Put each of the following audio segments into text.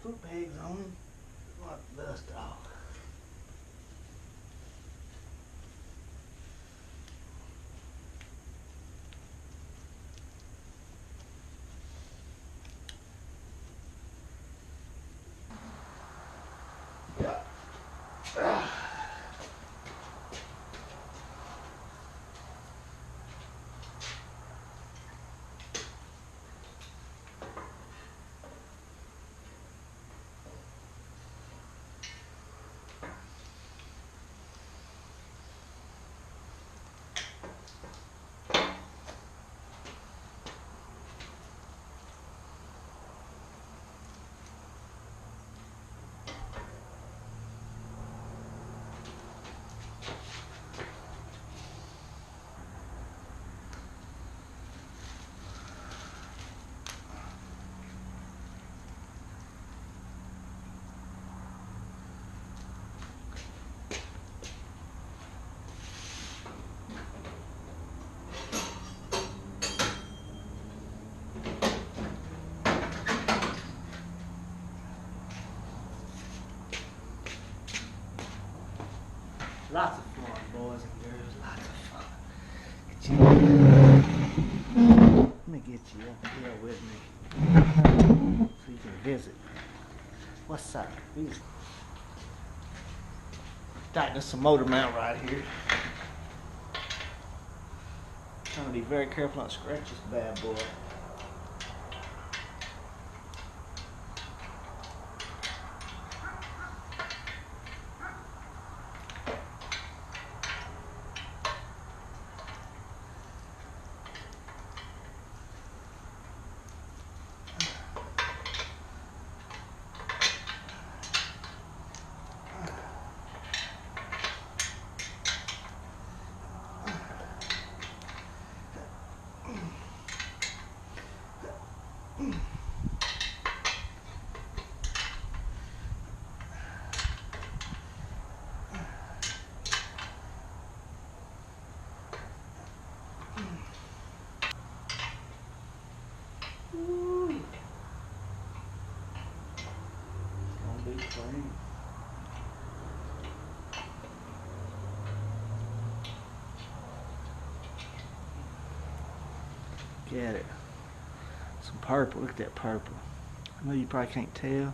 foot pegs on him. Wipe the dust off. Yeah. Lots of fun, boys and girls. Lots of fun. Get you. Let me get you up here with me so you can visit. What's up? Tighten some motor mount right here. Trying to be very careful not to scratch this bad boy. Clean. Get it. Some purple. Look at that purple. I know you probably can't tell.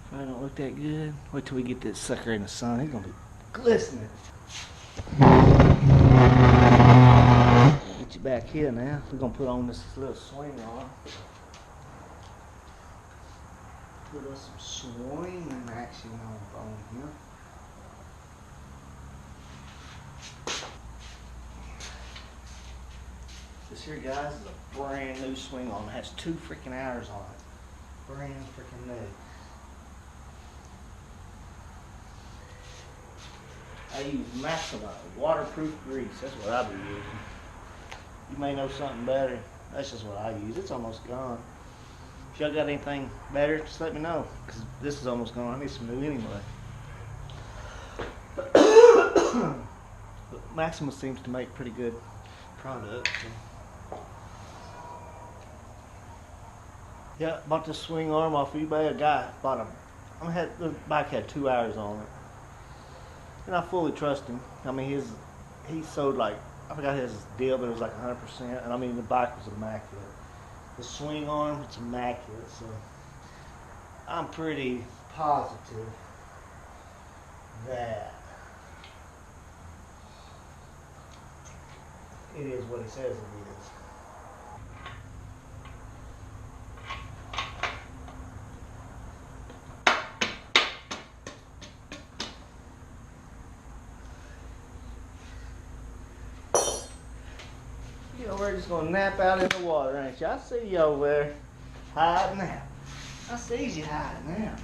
Probably don't look that good. Wait till we get this sucker in the sun. He's gonna be glistening. Get you back here now. We're gonna put on this little swing arm. Put us some swinging action on here. This here, guys, is a brand new swing arm. It has 2 freaking hours on it. Brand freaking new. I use Maxima waterproof grease. That's what I be using. You may know something better. That's just what I use. It's almost gone. If y'all got anything better, just let me know, because this is almost gone. I need some new anyway. But Maxima seems to make pretty good products. So. Yeah, bought this swing arm off eBay. A guy bought the bike had 2 hours on it, and I fully trust him. I mean, he sold like, I forgot his deal, but it was like 100%. And I mean, the bike was immaculate. The swing arm, it's immaculate, so I'm pretty positive that it is what he says it is. You know, we're just gonna nap out in the water, ain't you? I see you over there hiding out. I see you hiding out.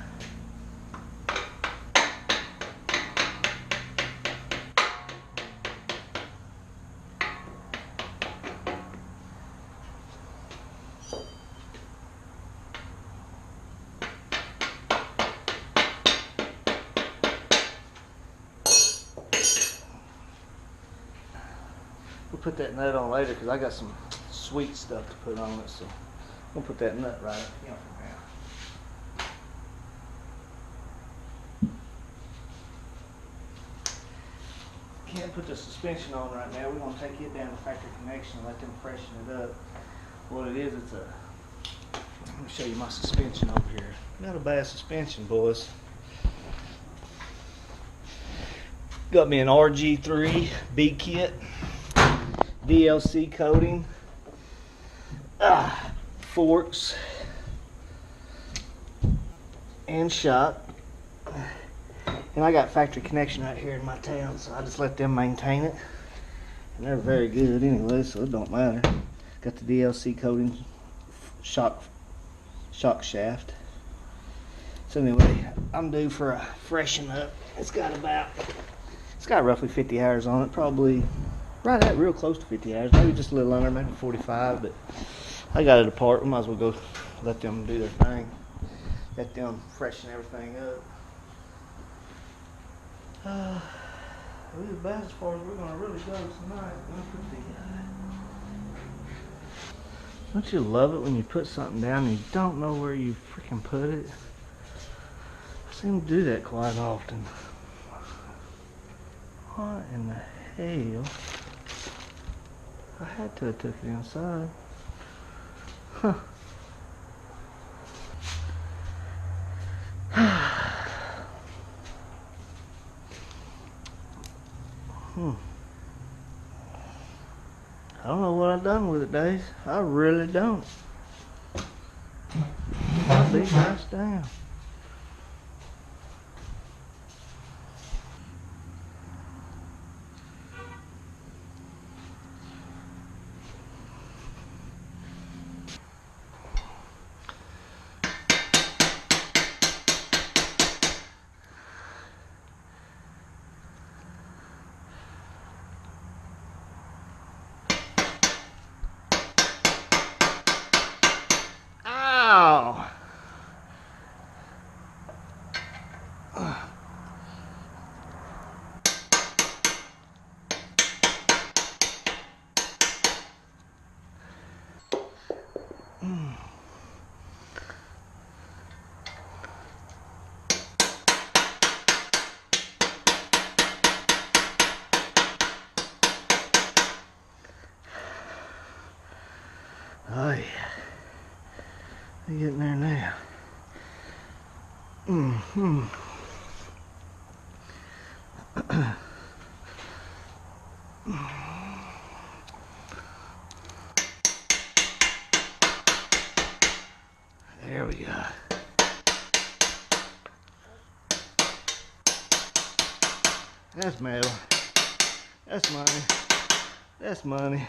We'll put that nut on later because I got some sweet stuff to put on it, so we'll put that nut right up here for now. Can't put the suspension on right now. We're gonna take it down to factory connection and let them freshen it up. What it is, it's a. Let me show you my suspension over here. Not a bad suspension, boys. Got me an RG3 B kit, DLC coating, forks, and shock. And I got factory connection right here in my town, so I just let them maintain it. And they're very good anyway, so it don't matter. Got the DLC coating, shock shaft. So anyway, I'm due for a freshen up. It's got roughly 50 hours on it, probably right at real close to 50 hours, maybe just a little under, maybe 45, but I got it apart. We might as well go let them do their thing. Let them freshen everything up. We're about as far as we're gonna really go tonight. Don't you love it when you put something down and you don't know where you freaking put it? I seem to do that quite often. What in the hell? I had to have took it inside. Huh. I don't know what I've done with it, Dave. I really don't. I'll be nice down. Ow! Oh yeah. We're getting there now. There we go. That's metal. That's money. That's money.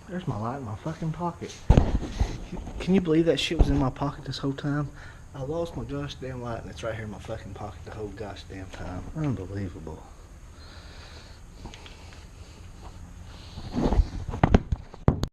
There's my light in my fucking pocket. Can you believe that shit was in my pocket this whole time? I lost my gosh damn light and it's right here in my fucking pocket the whole gosh damn time. Unbelievable.